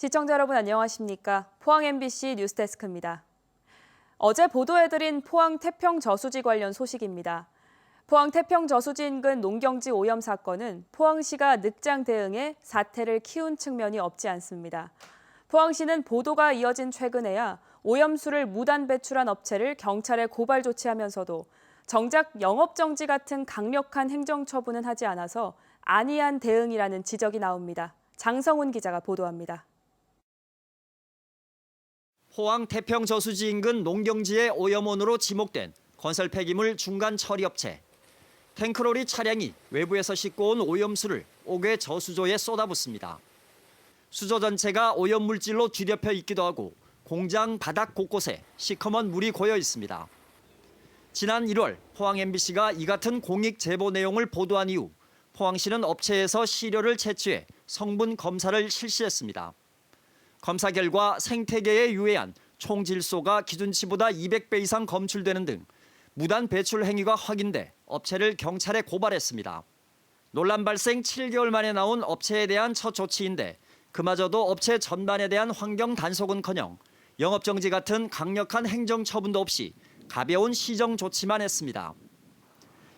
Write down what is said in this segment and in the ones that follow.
시청자 여러분 안녕하십니까? 포항 MBC 뉴스데스크입니다. 어제 보도해드린 포항 태평 저수지 관련 소식입니다. 포항 태평 저수지 인근 농경지 오염 사건은 포항시가 늑장 대응에 사태를 키운 측면이 없지 않습니다. 포항시는 보도가 이어진 최근에야 오염수를 무단 배출한 업체를 경찰에 고발 조치하면서도 정작 영업정지 같은 강력한 행정처분은 하지 않아서 안이한 대응이라는 지적이 나옵니다. 장성훈 기자가 보도합니다. 포항 태평 저수지 인근 농경지의 오염원으로 지목된 건설 폐기물 중간 처리업체. 탱크로리 차량이 외부에서 싣고 온 오염수를 옥외 저수조에 쏟아붓습니다. 수조 전체가 오염물질로 뒤덮여 있기도 하고 공장 바닥 곳곳에 시커먼 물이 고여 있습니다. 지난 1월 포항 MBC가 이 같은 공익 제보 내용을 보도한 이후 포항시는 업체에서 시료를 채취해 성분 검사를 실시했습니다. 검사 결과 생태계에 유해한 총질소가 기준치보다 200배 이상 검출되는 등 무단 배출 행위가 확인돼 업체를 경찰에 고발했습니다. 논란 발생 7개월 만에 나온 업체에 대한 첫 조치인데 그마저도 업체 전반에 대한 환경 단속은커녕 영업정지 같은 강력한 행정처분도 없이 가벼운 시정 조치만 했습니다.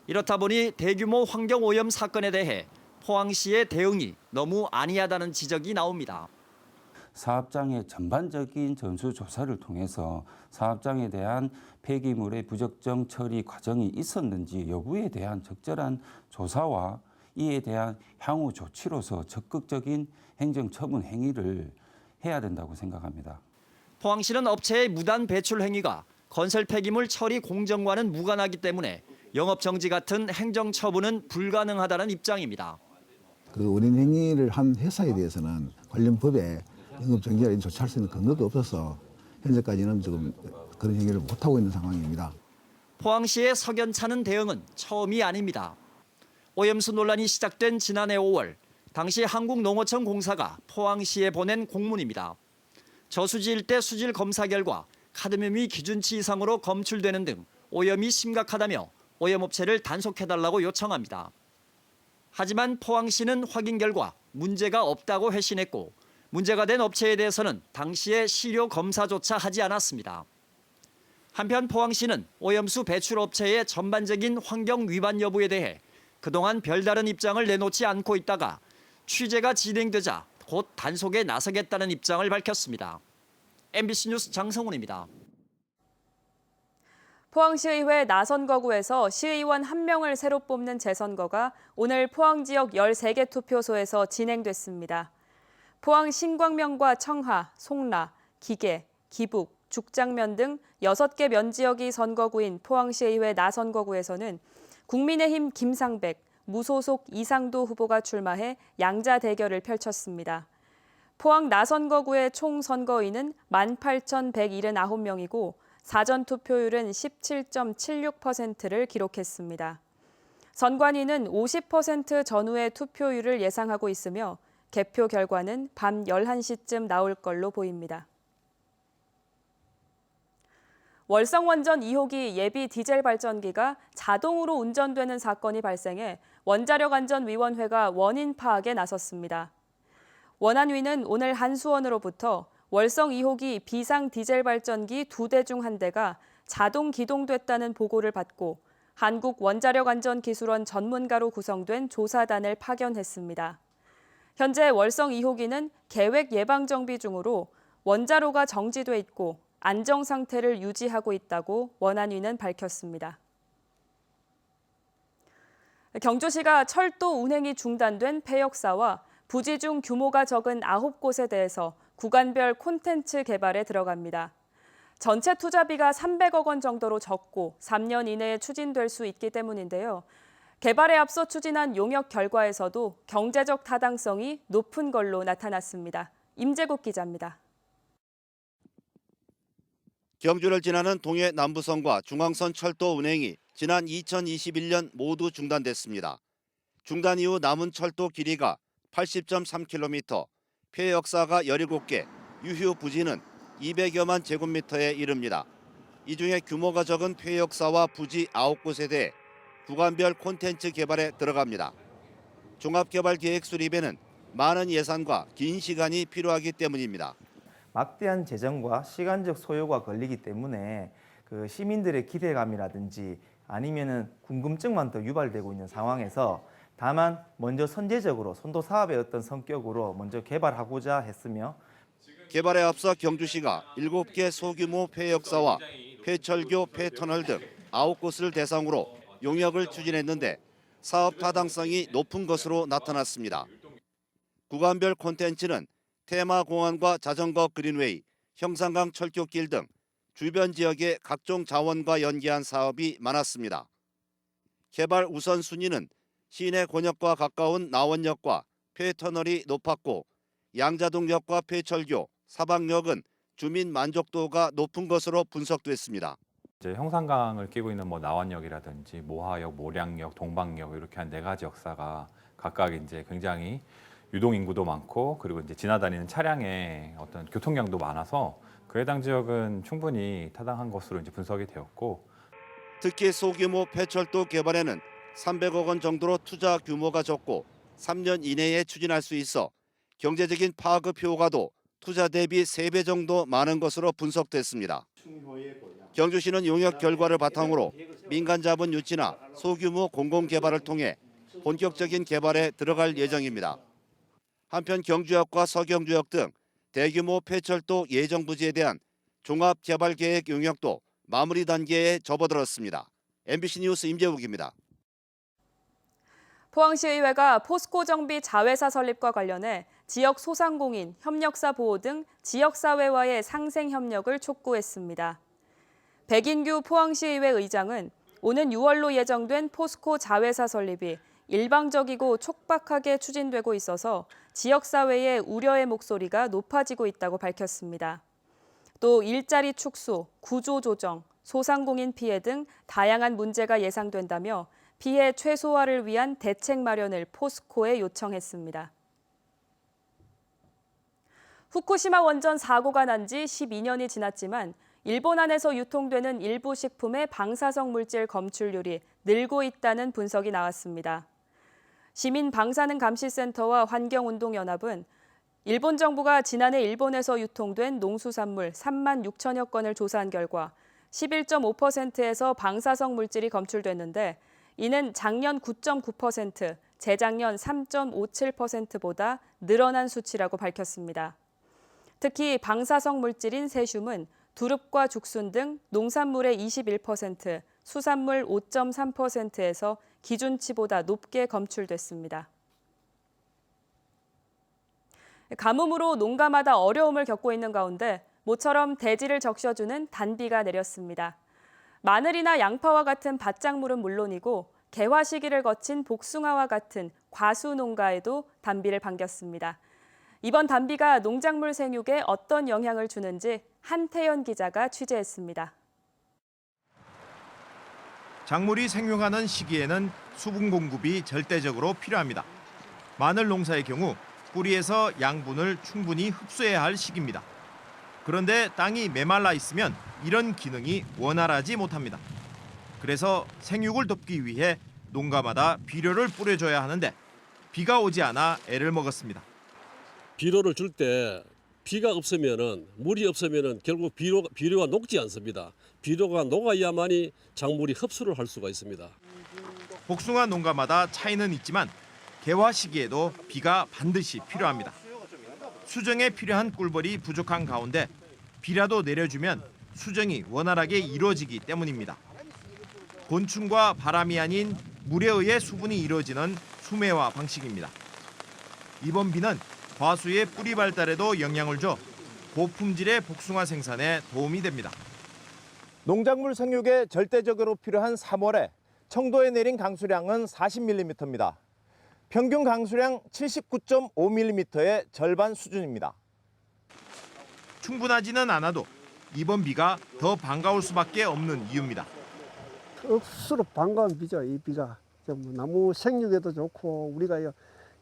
이렇다 보니 대규모 환경오염 사건에 대해 포항시의 대응이 너무 안이하다는 지적이 나옵니다. 사업장의 전반적인 전수조사를 통해서 사업장에 대한 폐기물의 부적정 처리 과정이 있었는지 여부에 대한 적절한 조사와 이에 대한 향후 조치로서 적극적인 행정처분 행위를 해야 된다고 생각합니다. 포항시는 업체의 무단 배출 행위가 건설 폐기물 처리 공정과는 무관하기 때문에 영업정지 같은 행정처분은 불가능하다는 입장입니다. 그 원인 행위를 한 회사에 대해서는 관련 법에 영업정지나 조치할 수 있는 근거도 없어서 현재까지는 지금 그런 행위를 못하고 있는 상황입니다. 포항시의 석연찮은 대응은 처음이 아닙니다. 오염수 논란이 시작된 지난해 5월, 당시 한국농어청 공사가 포항시에 보낸 공문입니다. 저수지 일대 수질 검사 결과 카드뮴이 기준치 이상으로 검출되는 등 오염이 심각하다며 오염업체를 단속해달라고 요청합니다. 하지만 포항시는 확인 결과 문제가 없다고 회신했고 문제가 된 업체에 대해서는 당시에 시료 검사조차 하지 않았습니다. 한편 포항시는 오염수 배출 업체의 전반적인 환경 위반 여부에 대해 그동안 별다른 입장을 내놓지 않고 있다가 취재가 진행되자 곧 단속에 나서겠다는 입장을 밝혔습니다. MBC 뉴스 장성훈입니다. 포항시의회 나선거구에서 시의원 1명을 새로 뽑는 재선거가 오늘 포항 지역 13개 투표소에서 진행됐습니다. 포항 신광면과 청하, 송라, 기계, 기북, 죽장면 등 6개 면지역이 선거구인 포항시의회 나선거구에서는 국민의힘 김상백, 무소속 이상도 후보가 출마해 양자 대결을 펼쳤습니다. 포항 나선거구의 총 선거인은 18,179명이고 사전 투표율은 17.76%를 기록했습니다. 선관위는 50% 전후의 투표율을 예상하고 있으며 개표 결과는 밤 11시쯤 나올 걸로 보입니다. 월성원전 2호기 예비 디젤 발전기가 자동으로 운전되는 사건이 발생해 원자력안전위원회가 원인 파악에 나섰습니다. 원안위는 오늘 한수원으로부터 월성 2호기 비상 디젤 발전기 2대 중 1대가 자동 기동됐다는 보고를 받고 한국원자력안전기술원 전문가로 구성된 조사단을 파견했습니다. 현재 월성 2호기는 계획 예방 정비 중으로 원자로가 정지돼 있고 안정 상태를 유지하고 있다고 원안위는 밝혔습니다. 경주시가 철도 운행이 중단된 폐역사와 부지 중 규모가 적은 9곳에 대해서 구간별 콘텐츠 개발에 들어갑니다. 전체 투자비가 300억 원 정도로 적고 3년 이내에 추진될 수 있기 때문인데요. 개발에 앞서 추진한 용역 결과에서도 경제적 타당성이 높은 걸로 나타났습니다. 임재국 기자입니다. 경주를 지나는 동해 남부선과 중앙선 철도 운행이 지난 2021년 모두 중단됐습니다. 중단 이후 남은 철도 길이가 80.3km, 폐역사가 17개, 유휴 부지는 200여만 제곱미터에 이릅니다. 이 중에 규모가 적은 폐역사와 부지 9곳에 대해 구간별 콘텐츠 개발에 들어갑니다. 종합개발계획 수립에는 많은 예산과 긴 시간이 필요하기 때문입니다. 막대한 재정과 시간적 소요가 걸리기 때문에 그 시민들의 기대감이라든지 아니면은 궁금증만 더 유발되고 있는 상황에서 다만 먼저 선제적으로 선도 사업의 어떤 성격으로 먼저 개발하고자 했으며 개발에 앞서 경주시가 7개 소규모 폐역사와 폐철교, 폐터널 등 9곳을 대상으로 용역을 추진했는데 사업 타당성이 높은 것으로 나타났습니다. 구간별 콘텐츠는 테마공원과 자전거 그린웨이, 형산강 철교길 등 주변 지역의 각종 자원과 연계한 사업이 많았습니다. 개발 우선순위는 시내 권역과 가까운 나원역과 폐터널이 높았고 양자동역과 폐철교, 사방역은 주민 만족도가 높은 것으로 분석됐습니다. 이제 형산강을 끼고 있는 나원역이라든지 모하역, 모량역, 동방역 이렇게 한 4가지 역사가 각각 이제 굉장히 유동 인구도 많고 그리고 이제 지나다니는 차량의 어떤 교통량도 많아서 그 해당 지역은 충분히 타당한 것으로 이제 분석이 되었고 특히 소규모 폐철도 개발에는 300억 원 정도로 투자 규모가 적고 3년 이내에 추진할 수 있어 경제적인 파급 효과도 투자 대비 3배 정도 많은 것으로 분석됐습니다. 경주시는 용역 결과를 바탕으로 민간 자본 유치나 소규모 공공개발을 통해 본격적인 개발에 들어갈 예정입니다. 한편 경주역과 서경주역 등 대규모 폐철도 예정 부지에 대한 종합개발계획 용역도 마무리 단계에 접어들었습니다. MBC 뉴스 임재욱입니다. 포항시의회가 포스코 정비 자회사 설립과 관련해 지역 소상공인, 협력사 보호 등 지역사회와의 상생 협력을 촉구했습니다. 백인규 포항시의회 의장은 오는 6월로 예정된 포스코 자회사 설립이 일방적이고 촉박하게 추진되고 있어서 지역사회의 우려의 목소리가 높아지고 있다고 밝혔습니다. 또 일자리 축소, 구조 조정, 소상공인 피해 등 다양한 문제가 예상된다며 피해 최소화를 위한 대책 마련을 포스코에 요청했습니다. 후쿠시마 원전 사고가 난 지 12년이 지났지만 일본 안에서 유통되는 일부 식품의 방사성 물질 검출률이 늘고 있다는 분석이 나왔습니다. 시민방사능감시센터와 환경운동연합은 일본 정부가 지난해 일본에서 유통된 농수산물 3만 6천여 건을 조사한 결과 11.5%에서 방사성 물질이 검출됐는데 이는 작년 9.9%, 재작년 3.57%보다 늘어난 수치라고 밝혔습니다. 특히 방사성 물질인 세슘은 두릅과 죽순 등 농산물의 21%, 수산물 5.3%에서 기준치보다 높게 검출됐습니다. 가뭄으로 농가마다 어려움을 겪고 있는 가운데 모처럼 대지를 적셔주는 단비가 내렸습니다. 마늘이나 양파와 같은 밭작물은 물론이고 개화 시기를 거친 복숭아와 같은 과수 농가에도 단비를 반겼습니다. 이번 단비가 농작물 생육에 어떤 영향을 주는지 한태연 기자가 취재했습니다. 작물이 생육하는 시기에는 수분 공급이 절대적으로 필요합니다. 마늘 농사의 경우 뿌리에서 양분을 충분히 흡수해야 할 시기입니다. 그런데 땅이 메말라 있으면 이런 기능이 원활하지 못합니다. 그래서 생육을 돕기 위해 농가마다 비료를 뿌려줘야 하는데 비가 오지 않아 애를 먹었습니다. 비료를 줄 때 비가 없으면은 물이 없으면은 결국 비료가 녹지 않습니다. 비료가 녹아야만이 작물이 흡수를 할 수가 있습니다. 복숭아 농가마다 차이는 있지만 개화 시기에도 비가 반드시 필요합니다. 수정에 필요한 꿀벌이 부족한 가운데 비라도 내려주면 수정이 원활하게 이루어지기 때문입니다. 곤충과 바람이 아닌 물에 의해 수분이 이루어지는 수매화 방식입니다. 이번 비는 과수의 뿌리 발달에도 영향을 줘 고품질의 복숭아 생산에 도움이 됩니다. 농작물 생육에 절대적으로 필요한 3월에 청도에 내린 강수량은 40mm입니다. 평균 강수량 79.5mm의 절반 수준입니다. 충분하지는 않아도 이번 비가 더 반가울 수밖에 없는 이유입니다. 억수로 반가운 비죠. 이 비가 나무 생육에도 좋고 우리가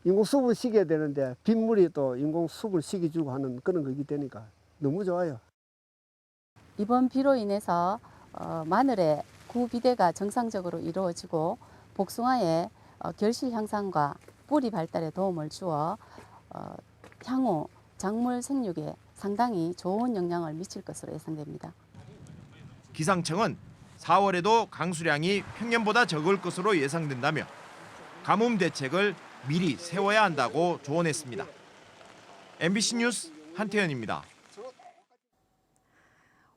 인공수분 시켜야 되는데 빗물이 또 인공수분 시켜주고 하는 그런 거기 되니까 너무 좋아요. 이번 비로 인해서 마늘의 구비대가 정상적으로 이루어지고 복숭아의 결실 향상과 뿌리 발달에 도움을 주어 향후 작물 생육에 상당히 좋은 영향을 미칠 것으로 예상됩니다. 기상청은 4월에도 강수량이 평년보다 적을 것으로 예상된다며 가뭄 대책을 미리 세워야 한다고 조언했습니다. MBC 뉴스 한태현입니다.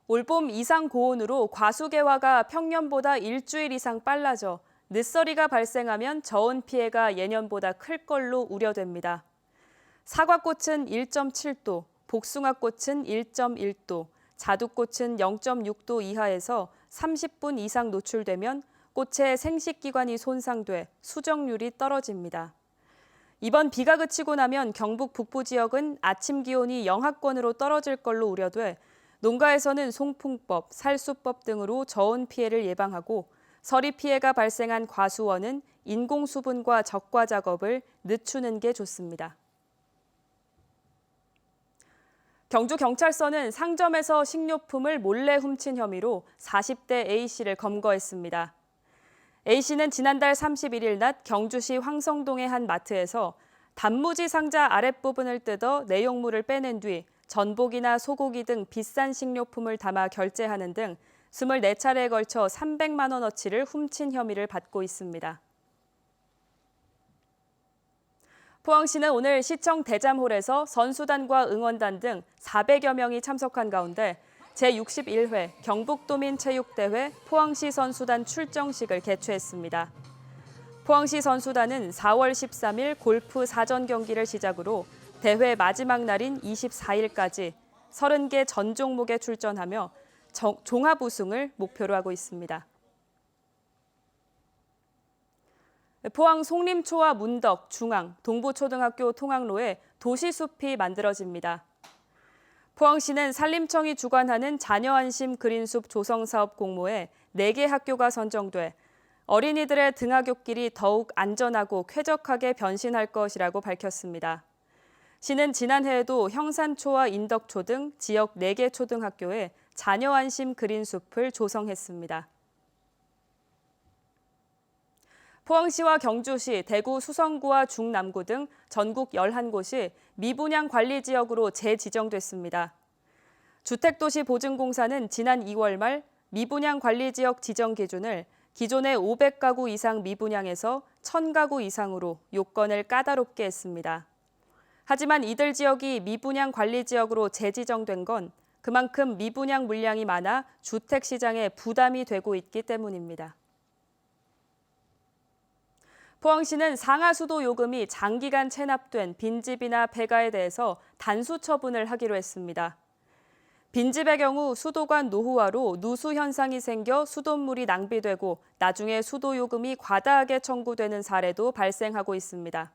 올봄 이상 고온으로 과수개화가 평년보다 일주일 이상 빨라져 늦서리가 발생하면 저온 피해가 예년보다 클 걸로 우려됩니다. 사과꽃은 1.7도, 복숭아꽃은 1.1도, 자두꽃은 0.6도 이하에서 30분 이상 노출되면 꽃의 생식기관이 손상돼 수정률이 떨어집니다. 이번 비가 그치고 나면 경북 북부 지역은 아침 기온이 영하권으로 떨어질 걸로 우려돼 농가에서는 송풍법, 살수법 등으로 저온 피해를 예방하고 서리 피해가 발생한 과수원은 인공수분과 적과 작업을 늦추는 게 좋습니다. 경주경찰서는 상점에서 식료품을 몰래 훔친 혐의로 40대 A씨를 검거했습니다. A씨는 지난달 31일 낮 경주시 황성동의 한 마트에서 단무지 상자 아랫부분을 뜯어 내용물을 빼낸 뒤 전복이나 소고기 등 비싼 식료품을 담아 결제하는 등 24차례에 걸쳐 300만 원어치를 훔친 혐의를 받고 있습니다. 포항시는 오늘 시청 대잠홀에서 선수단과 응원단 등 400여 명이 참석한 가운데 제61회 경북도민체육대회 포항시 선수단 출정식을 개최했습니다. 포항시 선수단은 4월 13일 골프 사전 경기를 시작으로 대회 마지막 날인 24일까지 30개 전 종목에 출전하며 종합 우승을 목표로 하고 있습니다. 포항 송림초와 문덕, 중앙, 동부초등학교 통학로에 도시숲이 만들어집니다. 포항시는 산림청이 주관하는 자녀안심 그린숲 조성사업 공모에 4개 학교가 선정돼 어린이들의 등하굣길이 더욱 안전하고 쾌적하게 변신할 것이라고 밝혔습니다. 시는 지난해에도 형산초와 인덕초 등 지역 4개 초등학교에 자녀안심 그린숲을 조성했습니다. 포항시와 경주시, 대구 수성구와 중남구 등 전국 11곳이 미분양 관리 지역으로 재지정됐습니다. 주택도시보증공사는 지난 2월 말 미분양 관리 지역 지정 기준을 기존의 500가구 이상 미분양에서 1000가구 이상으로 요건을 까다롭게 했습니다. 하지만 이들 지역이 미분양 관리 지역으로 재지정된 건 그만큼 미분양 물량이 많아 주택시장에 부담이 되고 있기 때문입니다. 포항시는 상하수도 요금이 장기간 체납된 빈집이나 폐가에 대해서 단수 처분을 하기로 했습니다. 빈집의 경우 수도관 노후화로 누수 현상이 생겨 수돗물이 낭비되고 나중에 수도 요금이 과다하게 청구되는 사례도 발생하고 있습니다.